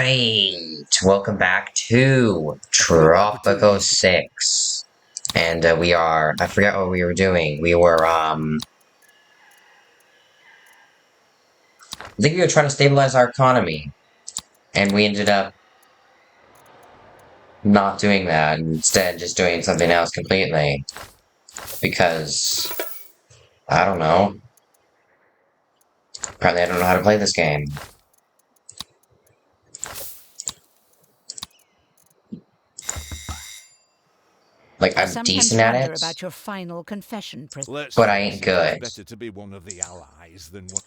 Alright, welcome back to Tropico 6. And I forget what we were doing. I think we were trying to stabilize our economy. And we ended up not doing that, instead just doing something else completely. Because, I don't know. Apparently I don't know how to play this game. Like, I'm decent at it, about your final confession, but I ain't good. Better to be one of the allies than one.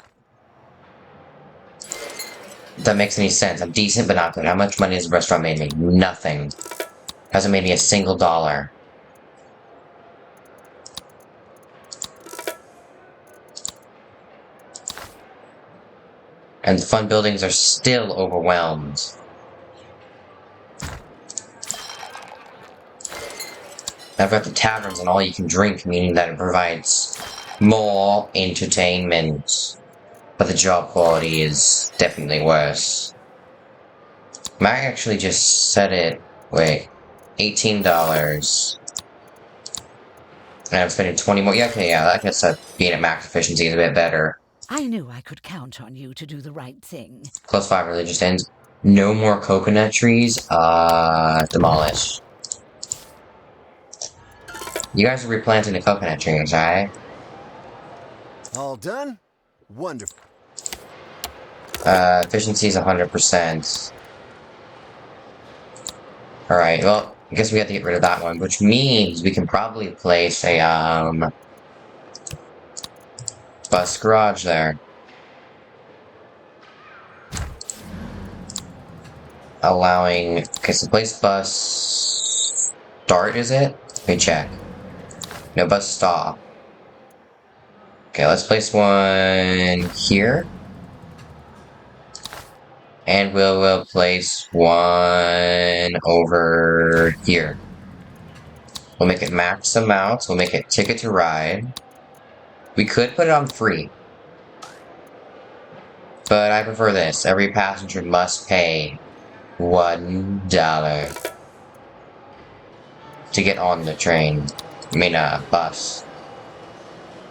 If that makes any sense. I'm decent, but not good. How much money has the restaurant made me? Nothing. Hasn't made me a single dollar. And the fun buildings are still overwhelmed. I've got the taverns and all you can drink, meaning that it provides more entertainment. But the job quality is definitely worse. I might actually just set it, wait, $18. And I'm spending 20 more. Yeah, okay, yeah, I guess being at max efficiency is a bit better. I knew I could count on you to do the right thing. Plus 5 religious ends. No more coconut trees. Demolish. You guys are replanting the coconut trees, right? All done? Wonderful. Efficiency is 100%. Alright, well, I guess we have to get rid of that one, which means we can probably place a, bus garage there. Allowing, okay, so place bus start, is it? Let me check. No, bus stop. Okay, let's place one here. And we'll place one over here. We'll make it max amounts. We'll make it ticket to ride. We could put it on free. But I prefer this. Every passenger must pay $1 to get on the train. I mean, bus.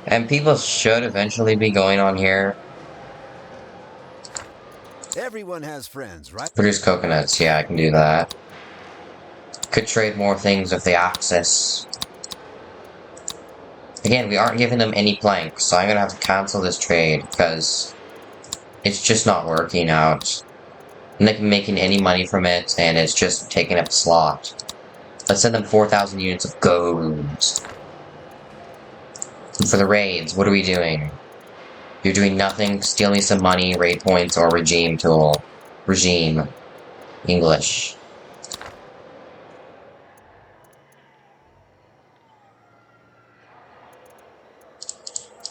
And people should eventually be going on here. Everyone has friends, right? Produce coconuts. Yeah, I can do that. Could trade more things with the access. Again, we aren't giving them any planks, so I'm gonna have to cancel this trade because it's just not working out. I'm not making any money from it, and it's just taking up a slot. Let's send them 4,000 units of gold. And for the raids, what are we doing? You're doing nothing, stealing some money, raid points, or regime tool. Regime. English.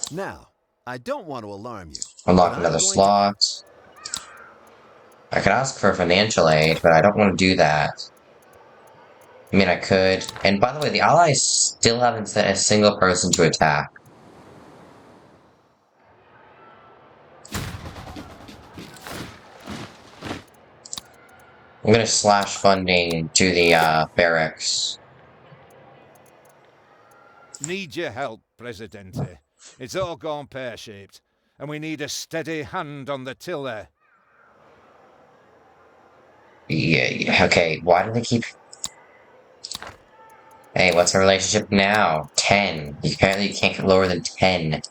Now, I don't want to alarm you. Unlock another slot. I could ask for financial aid, but I don't want to do that. I mean, I could. And by the way, the Allies still haven't sent a single person to attack. I'm gonna slash funding to the, barracks. Need your help, Presidente. It's all gone pear-shaped, and we need a steady hand on the tiller. Yeah, okay, why do they keep... Hey, what's our relationship now? 10. Apparently you can't get lower than 10.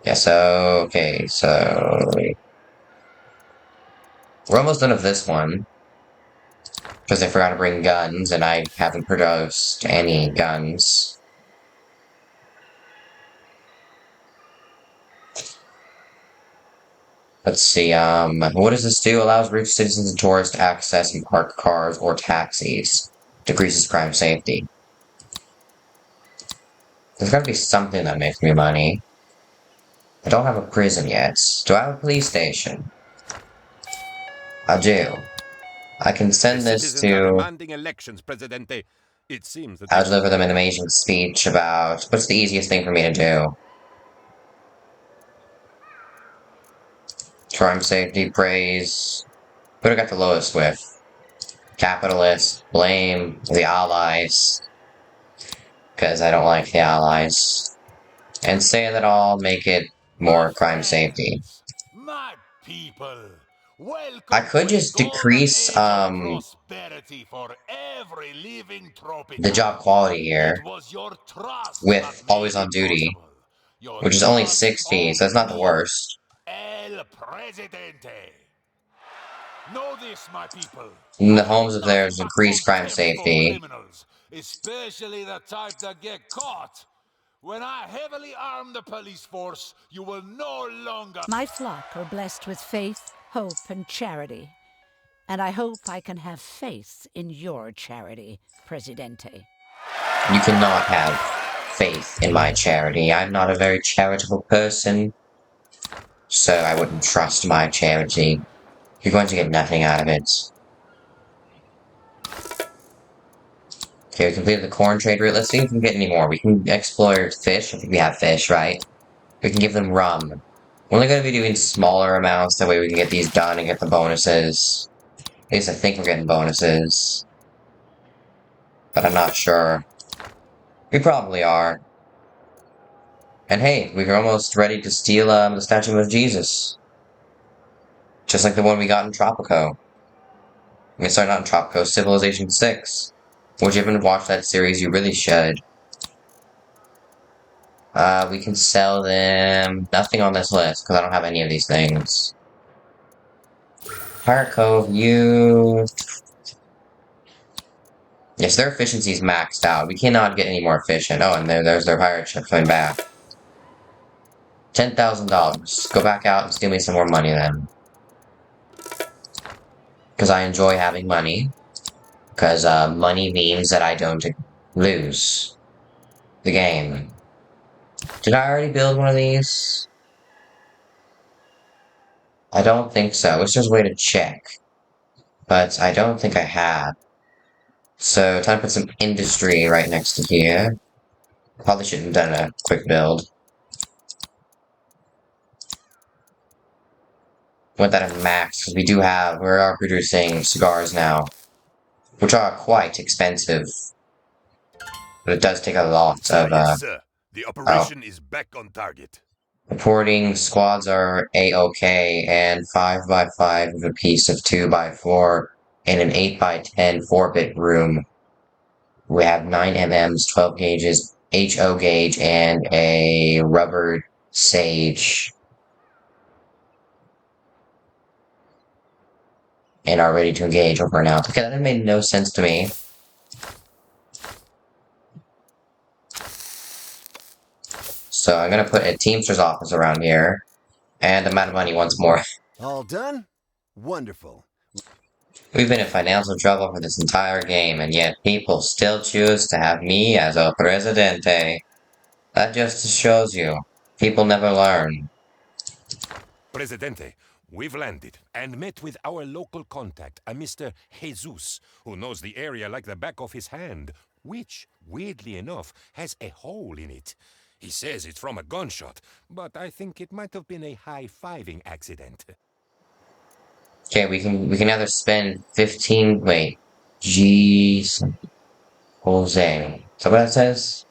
Yeah, so... Okay, so... We're almost done with this one. Because I forgot to bring guns, and I haven't produced any guns. Let's see, what does this do? Allows rich citizens and tourists to access and park cars or taxis. Decreases crime safety. There's gotta be something that makes me money. I don't have a prison yet. Do I have a police station? I do. I can send this to... Elections, Presidente. It seems that I'll deliver them an amazing speech about what's the easiest thing for me to do. Crime safety praise. Who do I got the lowest with? Capitalists, blame the allies. Because I don't like the allies. And say that I'll make it My more crime safety. friends, my people, I welcome could to a just golden decrease age of prosperity for every living the tropico. job quality It here was your trust that with made always on it duty, possible. Your which is only trust 60, so owed that's not the me, worst. El Presidente. Know this, my people. In the I am homes of nothing theirs, but increase crime contempt for safety. criminals, especially the type that get caught. When I heavily arm the police force, you will no longer... My flock are blessed with faith, hope, and charity. And I hope I can have faith in your charity, Presidente. You cannot have faith in my charity. I'm not a very charitable person, so I wouldn't trust my charity. You're going to get nothing out of it. Okay, we completed the corn trade route. Let's see if we can get any more. We can explore fish. I think we have fish, right? We can give them rum. We're only going to be doing smaller amounts, that way we can get these done and get the bonuses. At least I think we're getting bonuses. But I'm not sure. We probably are. And hey, we're almost ready to steal the statue of Jesus. Just like the one we got in Tropico. I mean, sorry, not in Tropico, Civilization 6. Which, if you haven't watched that series, you really should. We can sell them... Nothing on this list, because I don't have any of these things. Pirate Cove, you... Yes, their efficiency is maxed out. We cannot get any more efficient. Oh, and there's their pirate ship coming back. $10,000. Go back out and steal me some more money then. Because I enjoy having money. Because money means that I don't lose the game. Did I already build one of these? I don't think so. Let's just wait to check. But I don't think I have. So, time to put some industry right next to here. Probably shouldn't have done a quick build. Want that at max, because we are producing cigars now. Which are quite expensive. But it does take a lot of, Yes, sir. The operation is back on target. Reporting squads are A-OK, and 5x5 with a piece of 2x4 in an 8x10 4-bit room. We have 9 MMs, 12 gauges, HO gauge, and a rubber sage. And are ready to engage over now. Okay, that made no sense to me. So I'm gonna put a Teamster's office around here. And amount of money once more. All done? Wonderful. We've been in financial trouble for this entire game, and yet people still choose to have me as El Presidente. That just shows you. People never learn. Presidente, we've landed and met with our local contact, a Mr. Jesus, who knows the area like the back of his hand, which, weirdly enough, has a hole in it. He says it's from a gunshot, but I think it might have been a high-fiving accident. Okay, we can either spend 15... Wait. Jeez. Jose. Is that what it says?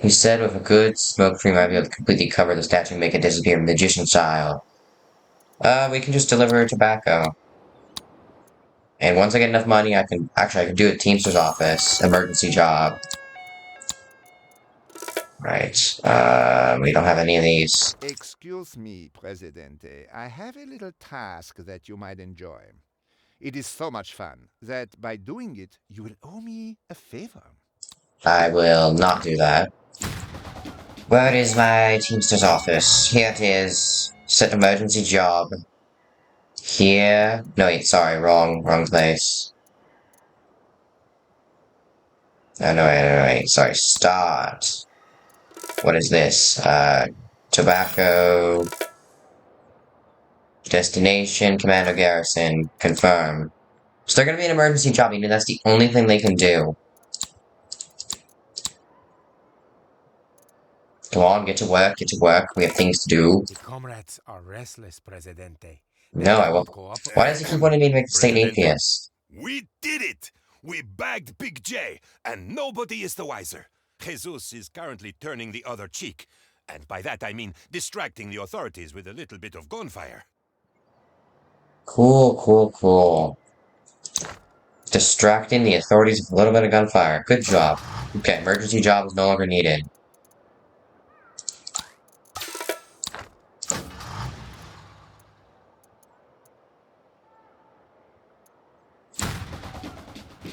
He said with a good smoke-free might be able to completely cover the statue and make it disappear magician style. We can just deliver tobacco. And once I get enough money, I can do a Teamster's office. Emergency job. Right. We don't have any of these. Excuse me, Presidente. I have a little task that you might enjoy. It is so much fun that by doing it, you will owe me a favor. I will not do that. Where is my Teamster's office? Here it is. Set emergency job. Here. No, wait, sorry, wrong place. Oh, no, wait, sorry, start. What is this? Tobacco. Destination, Commando Garrison, confirm. So they're gonna be an emergency job, you know, that's the only thing they can do. Come on, get to work, get to work. We have things to do. The comrades are restless, Presidente. They No, I won't. won't cooperate. Why does he keep wanting me to make the state an Presidente. atheist? We did it! We bagged Big J, and nobody is the wiser. Jesus is currently turning the other cheek. And by that I mean distracting the authorities with a little bit of gunfire. Cool, cool, cool. Distracting the authorities with a little bit of gunfire. Good job. Okay, emergency job is no longer needed.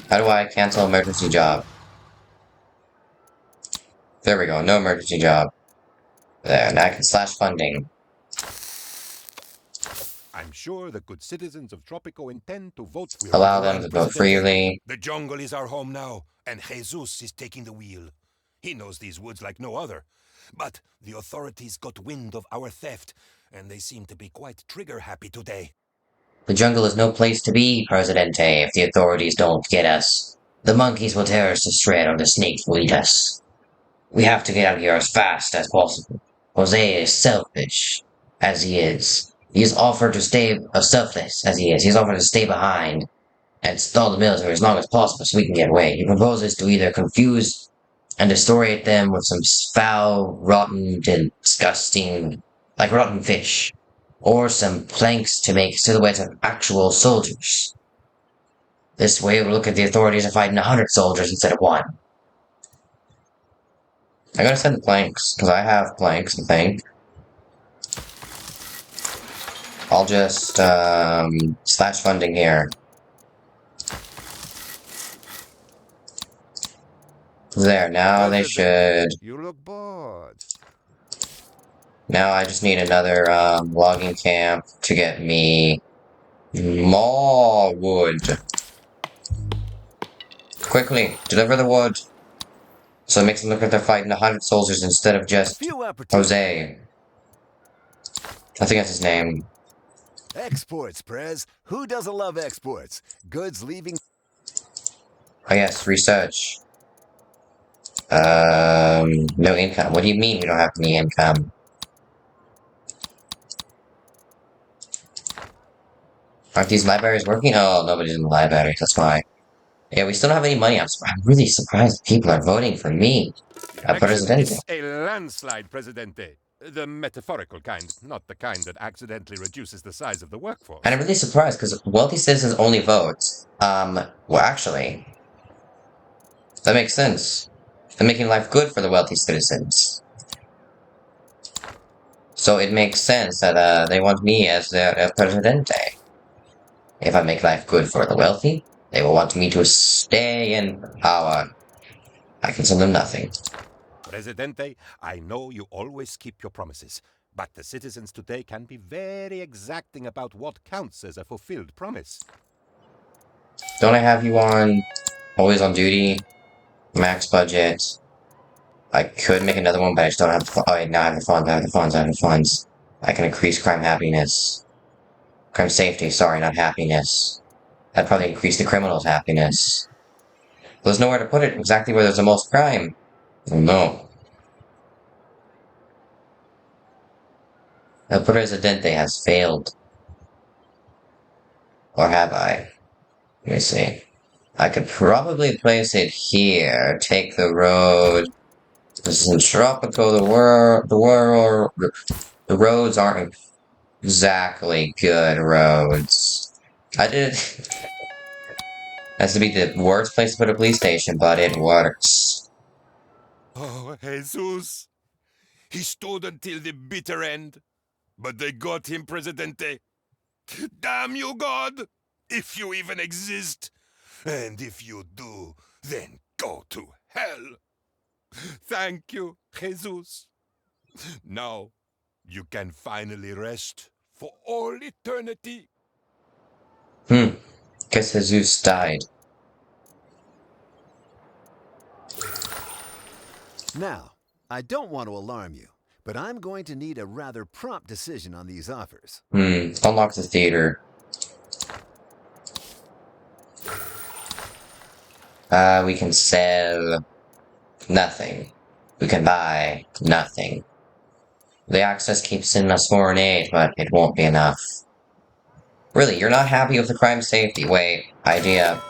How do I cancel emergency job? There we go, no emergency job. There, now I can slash funding. I'm sure the good citizens of Tropico intend to vote. Allow them to vote freely. The jungle is our home now, and Jesus is taking the wheel. He knows these woods like no other. But the authorities got wind of our theft, and they seem to be quite trigger-happy today. The jungle is no place to be, Presidente, if the authorities don't get us. The monkeys will tear us to shreds, or the snakes will eat us. We have to get out of here as fast as possible. Jose is selfish, as he is. He has offered to stay selfless, as he is. He has offered to stay behind and stall the military as long as possible so we can get away. He proposes to either confuse and destroy them with some foul, rotten, disgusting, like rotten fish, or some planks to make silhouettes of actual soldiers. This way we'll look at the authorities are fighting 100 soldiers instead of 1. I'm gonna send the planks, because I have planks, I think. I'll just, slash funding here. There, now they should... You look bored. Now I just need another, logging camp to get me more wood. Quickly, deliver the wood. So it makes them look like they're fighting 100 soldiers instead of just Jose. I think that's his name. Exports, Prez. Who doesn't love exports? Goods leaving... Oh yes, research. No income. What do you mean we don't have any income? Aren't these libraries working? Oh, nobody's in the libraries, that's why. Yeah, we still don't have any money. I'm really surprised people are voting for me. Presidente. It's a landslide, Presidente. The metaphorical kind, not the kind that accidentally reduces the size of the workforce. And I'm really surprised, because wealthy citizens only vote. Well, actually, that makes sense. They're making life good for the wealthy citizens. So it makes sense that, they want me as their Presidente. If I make life good for the wealthy, they will want me to stay in power. I can send them nothing. Presidente, I know you always keep your promises, but the citizens today can be very exacting about what counts as a fulfilled promise. Don't I have you on always on duty? Max budget. I could make another one, but I just don't have the funds. Oh, wait, now I have the funds, I have the funds, I have the funds. I can increase crime happiness. Crime safety, sorry, not happiness. That'd probably increase the criminal's happiness. There's nowhere to put it exactly where there's the most crime. No. El Presidente has failed. Or have I? Let me see. I could probably place it here. Take the road. This is in Tropico. The roads aren't exactly good roads. I did. Has to be the worst place to put a police station, but it works. Oh, Jesus. He stood until the bitter end, but they got him, Presidente. Damn you, God, if you even exist. And if you do, then go to hell. Thank you, Jesus. Now, you can finally rest for all eternity. Guess Jesus died. Now, I don't want to alarm you, but I'm going to need a rather prompt decision on these offers. Unlock the theater. We can sell nothing. we can buy nothing. The access keeps sending us foreign aid, but it won't be enough. Really, you're not happy with the crime safety? Wait, idea.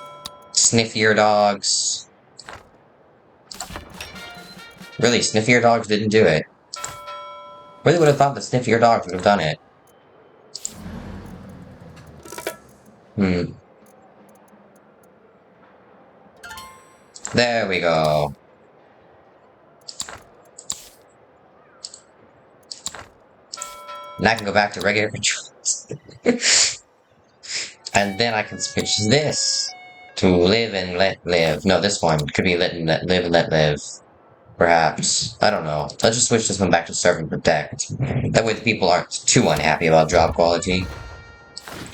Sniff your dogs. Really, sniff your dogs didn't do it. Really would have thought that sniff your dogs would have done it. There we go. And I can go back to regular controls. And then I can switch this to live and let live. No, this one could be live and let live. Perhaps. I don't know. Let's just switch this one back to serve and protect. That way the people aren't too unhappy about job quality.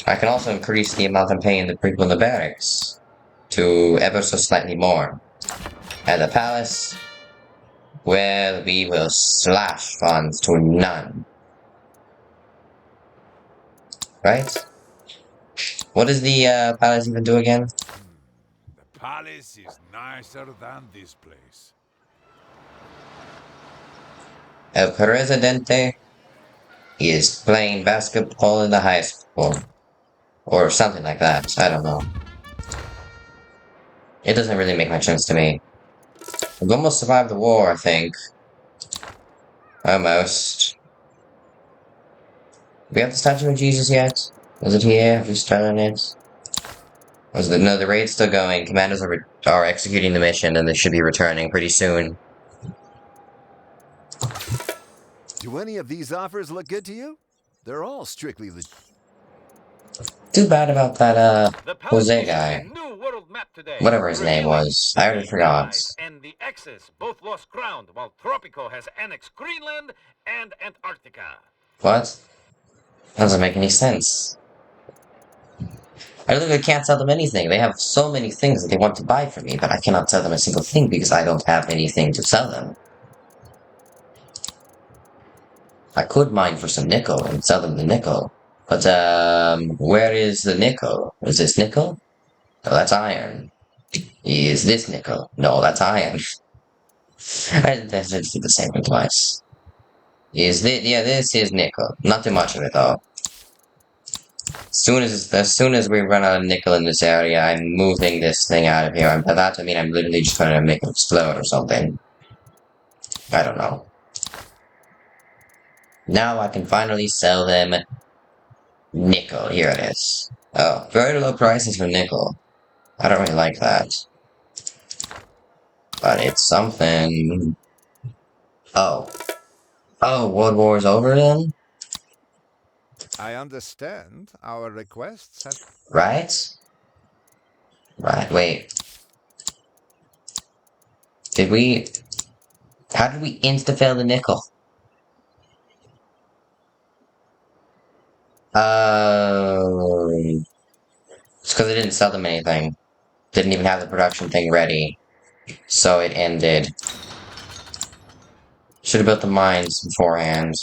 I can also increase the amount I'm paying the people in the barracks to ever so slightly more. At the palace, well, we will slash funds to none. Right? What does the palace even do again? The palace is nicer than this place. El Presidente is playing basketball in the high school. Or something like that. I don't know. It doesn't really make much sense to me. We've almost survived the war, I think. Almost. Do we have the statue of Jesus yet? Is it here? Have we started it? Or is it? No, the raid's still going. Commanders are executing the mission, and they should be returning pretty soon. Do any of these offers look good to you? They're all strictly legit. Too bad about that, Jose guy. New world map today. Whatever his name was. I already forgot. And the Axis both lost ground, while Tropico has annexed Greenland and Antarctica. What? That doesn't make any sense. I literally can't sell them anything. They have so many things that they want to buy from me, but I cannot sell them a single thing because I don't have anything to sell them. I could mine for some nickel and sell them the nickel. But, where is the nickel? Is this nickel? No, that's iron. Is this nickel? No, that's iron. That's the same thing twice. Is this? Yeah, this is nickel. Not too much of it though. As soon as we run out of nickel in this area, I'm moving this thing out of here. And by that I mean I'm literally just gonna make it explode or something. I don't know. Now I can finally sell them nickel. Here it is. Oh, very low prices for nickel. I don't really like that. But it's something. Oh. Oh, World War is over then? I understand our requests have... Right? Right, wait. How did we insta-fail the nickel? It's because I didn't sell them anything. Didn't even have the production thing ready. So it ended. Should have built the mines beforehand.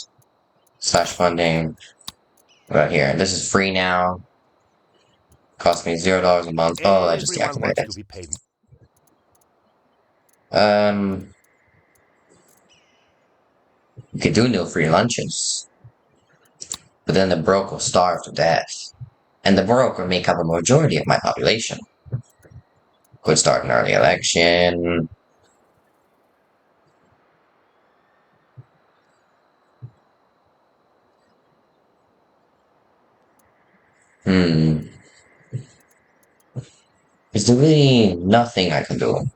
Slash funding. Right here. This is free now. Cost me $0 a month. Oh, I just deactivated it. You could do no free lunches. But then the broke will starve to death. And the broke will make up a majority of my population. Could start an early election. Is there really nothing I can do?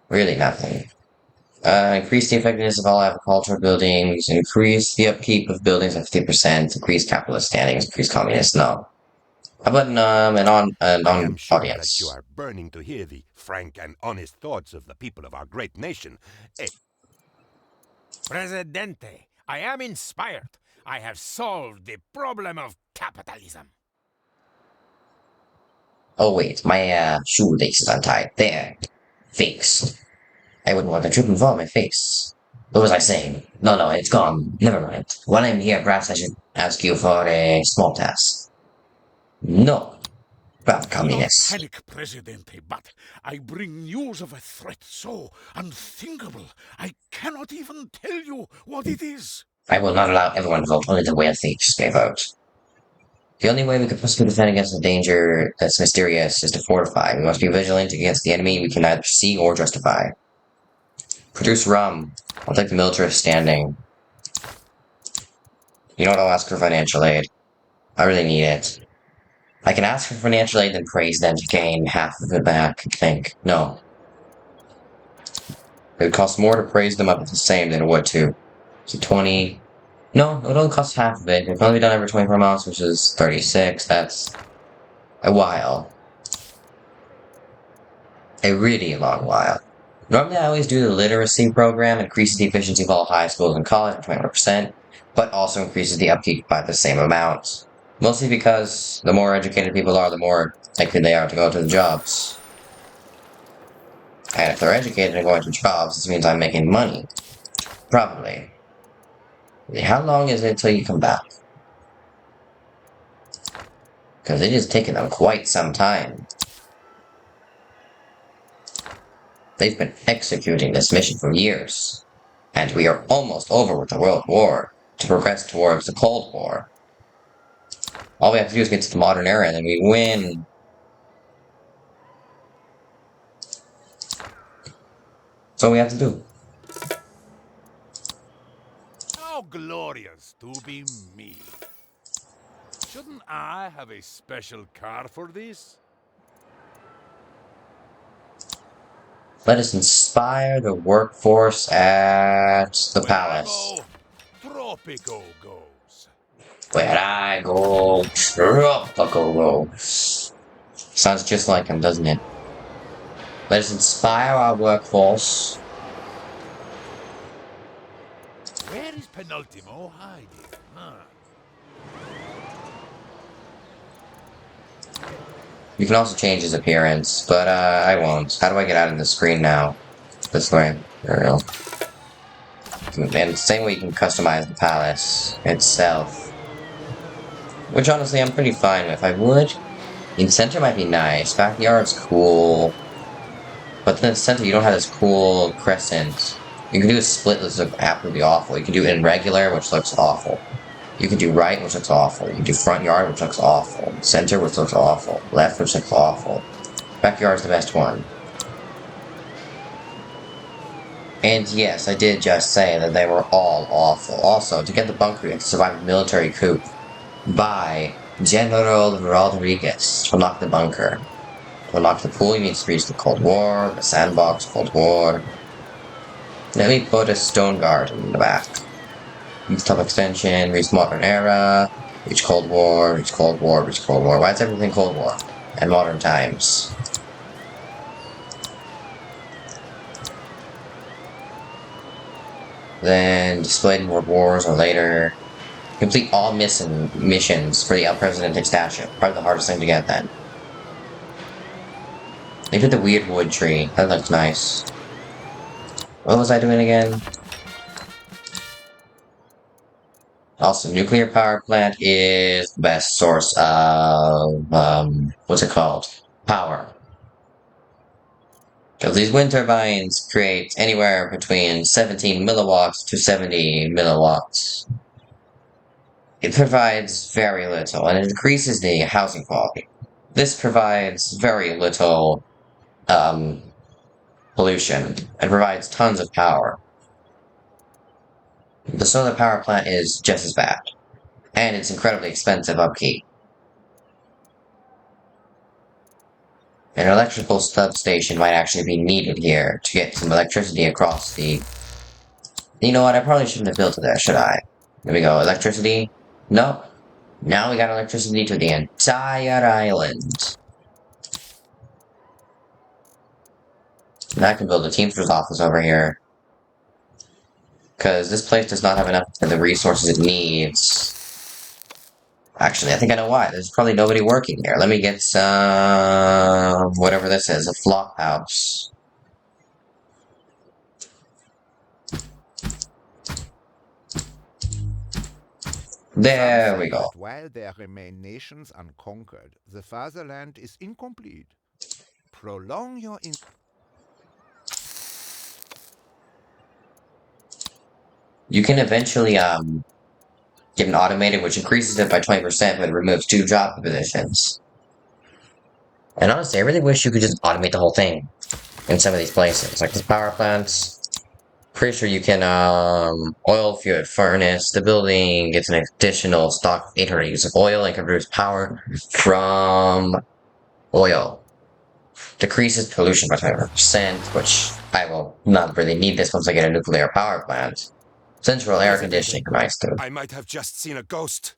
Really nothing. Increase the effectiveness of all agricultural buildings, increase the upkeep of buildings at 50%, increase capitalist standings, increase communist. No. How about an I'm sure audience? that you are burning to hear the frank and honest thoughts of the people of our great nation. Presidente, I am inspired. I have solved the problem of capitalism. Oh wait, my shoelace is untied. There. Fixed. I wouldn't want the trip involve my face. What was I saying? No, it's gone. Never mind. While I'm here, perhaps I should ask you for a small task. No. Well, Do communists. not panic, Presidente, but I bring news of a threat so unthinkable, I cannot even tell you what it is. I will not allow everyone to vote. Only the wealthy may vote. The only way we could possibly defend against a danger that's mysterious is to fortify. We must be vigilant against the enemy we can neither see or justify. Produce rum. I'll take the militarist standing. You know what? I'll ask for financial aid. I really need it. I can ask for financial aid and praise them to gain half of it back, I think. No. It would cost more to praise them up at the same than it would to. So 20. No, it would only cost half of it. It can only be done every 24 months, which is 36. That's a while. A really long while. Normally I always do the literacy program, increases the efficiency of all high schools and college by 21%, but also increases the upkeep by the same amount. Mostly because the more educated people are, the more likely they are to go to the jobs. And if they're educated and going to jobs, this means I'm making money. Probably. How long is it till you come back? Because it is taking them quite some time. They've been executing this mission for years. And we are almost over with the World War to progress towards the Cold War. All we have to do is get to the modern era and then we win. That's all we have to do. How glorious to be me. Shouldn't I have a special car for this? Let us inspire the workforce at the Where palace. I go, tropico goes. Where I go, tropico goes. Sounds just like him, doesn't it? Let us inspire our workforce. Where is Penultimo hiding? Huh? You can also change his appearance, but I won't. How do I get out of the screen now? This way. There we go. And same way you can customize the palace itself. Which honestly I'm pretty fine with. I would. In center might be nice. Backyard's cool. But then in center you don't have this cool crescent. You can do a split that's absolutely awful. You can do it in regular, which looks awful. You can do right, which looks awful. You can do front yard, which looks awful. Center, which looks awful. Left, which looks awful. Backyard's the best one. And yes, I did just say that they were all awful. Also, to get the bunker, you have to survive a military coup by General Rodriguez to unlock the bunker. To unlock the pool, you need to reach the Cold War, the sandbox, Cold War. Let me put a stone guard in the back. Reach top extension, reach modern era, reach Cold War, reach Cold War, reach Cold War. Why is everything Cold War? And modern times. Then displayed in World Wars or later. Complete all missions for the El Presidente statue. Probably the hardest thing to get then. They did the weird wood tree. That looks nice. What was I doing again? Also, nuclear power plant is the best source of, what's it called? Power. Because these wind turbines create anywhere between 17 milliwatts to 70 milliwatts. It provides very little, and it increases the housing quality. This provides very little, pollution, and provides tons of power. The solar power plant is just as bad, and it's incredibly expensive upkeep. An electrical substation might actually be needed here to get some electricity across the... You know what, I probably shouldn't have built it there, should I? There we go, electricity? Nope. Now we got electricity to the entire island. And I can build a Teamster's office over here. Because this place does not have enough of the resources it needs. Actually, I think I know why. There's probably nobody working here. Let me get some... whatever this is, a flop house. There Some we say go. that while there remain nations unconquered, the fatherland is incomplete. Prolong your You can eventually get an automated, which increases it by 20%, but removes 2 job positions. And honestly, I really wish you could just automate the whole thing in some of these places, like the power plants. Pretty sure you can oil fuel furnace. The building gets an additional stock 800 use of oil and can produce power from oil. Decreases pollution by 20%, which I will not really need this once I get a nuclear power plant. Central air conditioning, nice too. I might have just seen a ghost.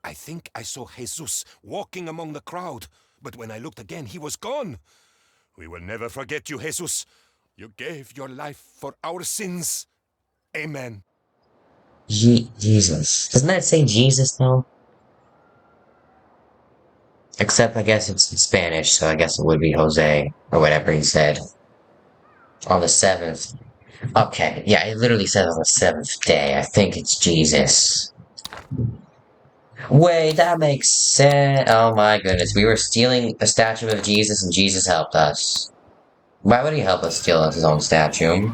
I think I saw Jesus walking among the crowd, but when I looked again, he was gone. We will never forget you, Jesus. You gave your life for our sins. Amen. Jesus. Doesn't that say Jesus though? Except I guess it's in Spanish, so I guess it would be Jose, or whatever he said. On the 7th. Okay, yeah, it literally says on the 7th day. I think it's Jesus. Wait, that makes sense. Oh my goodness, we were stealing a statue of Jesus and Jesus helped us. Why would he help us steal his own statue?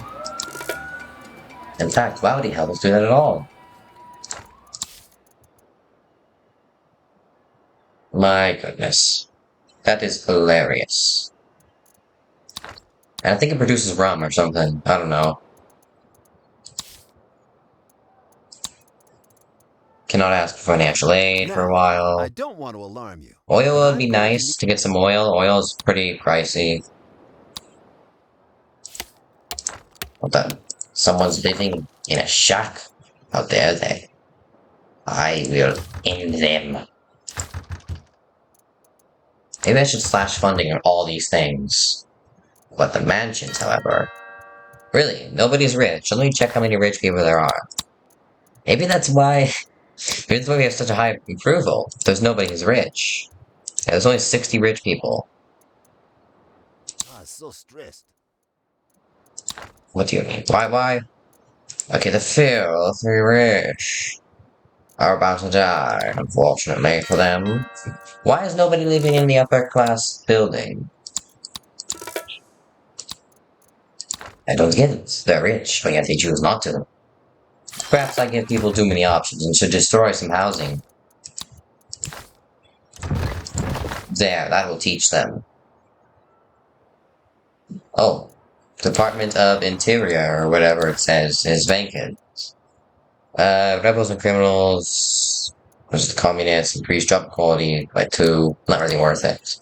In fact, why would he help us do that at all? My goodness. That is hilarious. And I think it produces rum or something. I don't know. Cannot ask for financial aid for a while. I don't want to alarm you. Oil but would be I'm going to nice to get some oil. Oil is pretty pricey. What the? Someone's living in a shack? How dare they? I will end them. Maybe I should slash funding on all these things. But the mansions, however. Really, nobody's rich. Let me check how many rich people there are. Maybe that's why... Maybe that's why we have such a high approval. There's nobody who's rich. Yeah, there's only 60 rich people. so stressed. What do you mean? Why? Okay, the filthy rich are about to die, unfortunately for them. Why is nobody living in the upper class building? I don't get it. They're rich, but yet they choose not to. Perhaps I give people too many options and should destroy some housing. There, that will teach them. Oh, Department of Interior, or whatever it says, is vacant. Rebels and criminals versus the communists, increased job quality by 2, not really worth it.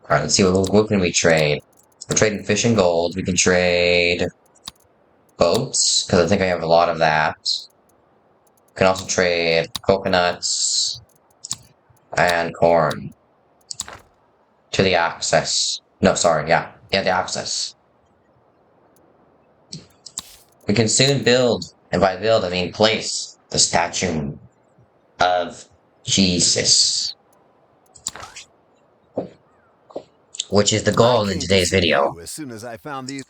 Alright, let's see, what can we trade? We're trading fish and gold, we can trade boats, because I think I have a lot of that. We can also trade coconuts and corn. To the access. No, sorry, yeah, the access. We can soon build, and by build I mean place, the statue of Jesus. Which is the goal in today's video. As soon as I found these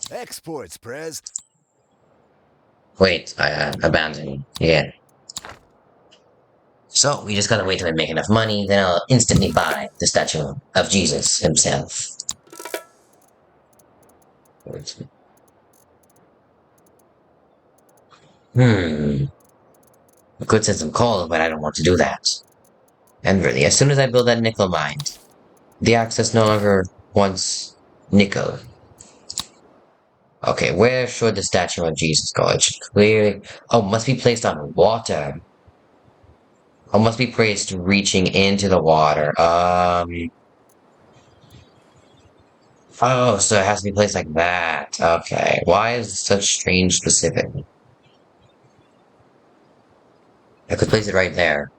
exports, Prez. Wait, I abandoned. Yeah. So, we just gotta wait till I make enough money, then I'll instantly buy the statue of Jesus himself. I could send some calls, but I don't want to do that. And really, as soon as I build that nickel mine, the access no longer wants nickel. Okay, where should the statue of Jesus go? It should clearly... Oh, must be placed on water. Oh, must be placed reaching into the water. Oh, so it has to be placed like that. Okay, why is it such strange specific? I could place it right there.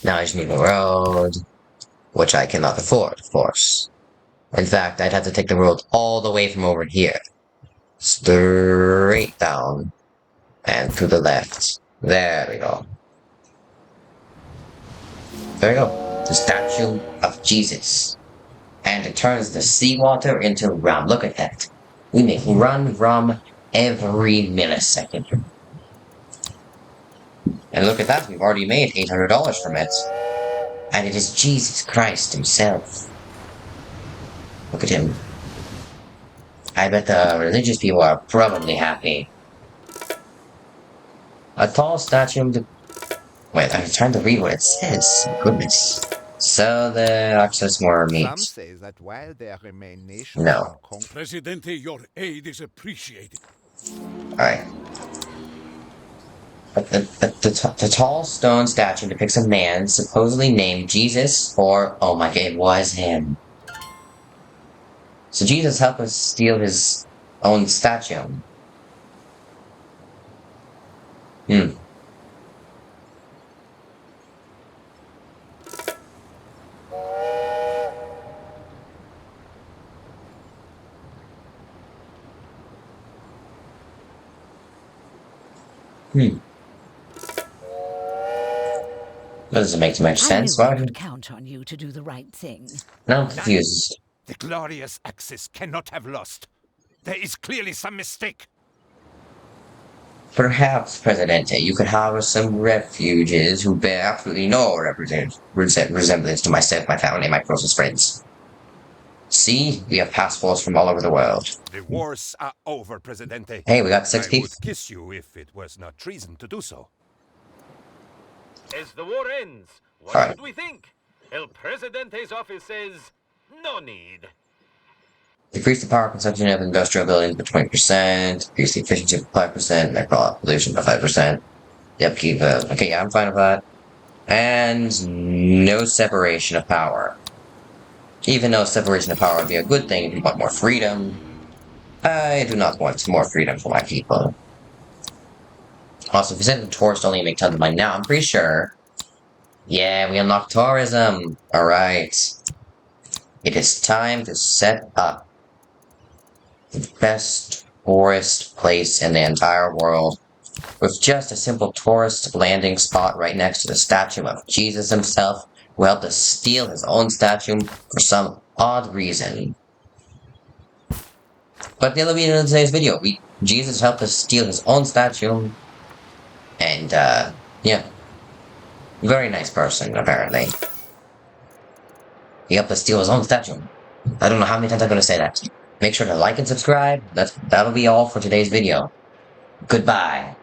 Now I just need a road, which I cannot afford, of course. In fact, I'd have to take the road all the way from over here. Straight down. And to the left. There we go. There we go. The statue of Jesus. And it turns the seawater into rum. Look at that. We make rum every millisecond. And look at that, we've already made $800 from it. And it is Jesus Christ himself. Look at him. I bet the religious people are probably happy. A tall statue of the... Wait, I'm trying to read what it says. Goodness. So the access more meat. Some say that while there remain nations No. unconquered, Presidente, your aid is appreciated. Alright. But the tall stone statue depicts a man supposedly named Jesus, or... Oh my god, it was him. So Jesus helped us steal his own statue. That doesn't make too much sense. I Why knew I would... could count on you to do the right thing. Now I'm confused. The glorious Axis cannot have lost. There is clearly some mistake. Perhaps, Presidente, you could harvest some refugees who bear absolutely no resemblance to myself, my family, and my closest friends. See, we have passports from all over the world. The wars are over, Presidente. Hey, we got 6 I people. would kiss you if it was not treason to do so. As the war ends, what All right. should we think? El Presidente's office says, no need. Decrease the power consumption of industrial buildings by 20%. Decrease the efficiency by 5%. Micro pollution by 5%. The upkeep of... Okay, yeah, I'm fine with that. And no separation of power. Even though separation of power would be a good thing if you want more freedom, I do not want more freedom for my people. Also, if you said the tourists only make tons of money now, I'm pretty sure. Yeah, we unlocked tourism. Alright. It is time to set up the best tourist place in the entire world, with just a simple tourist landing spot right next to the statue of Jesus himself, who helped us steal his own statue for some odd reason. But the other video in today's video, Jesus helped us steal his own statue, and yeah, very nice person apparently. He helped us steal his own statue. I don't know how many times I'm gonna say that. Make sure to like and subscribe. That'll be all for today's video. Goodbye.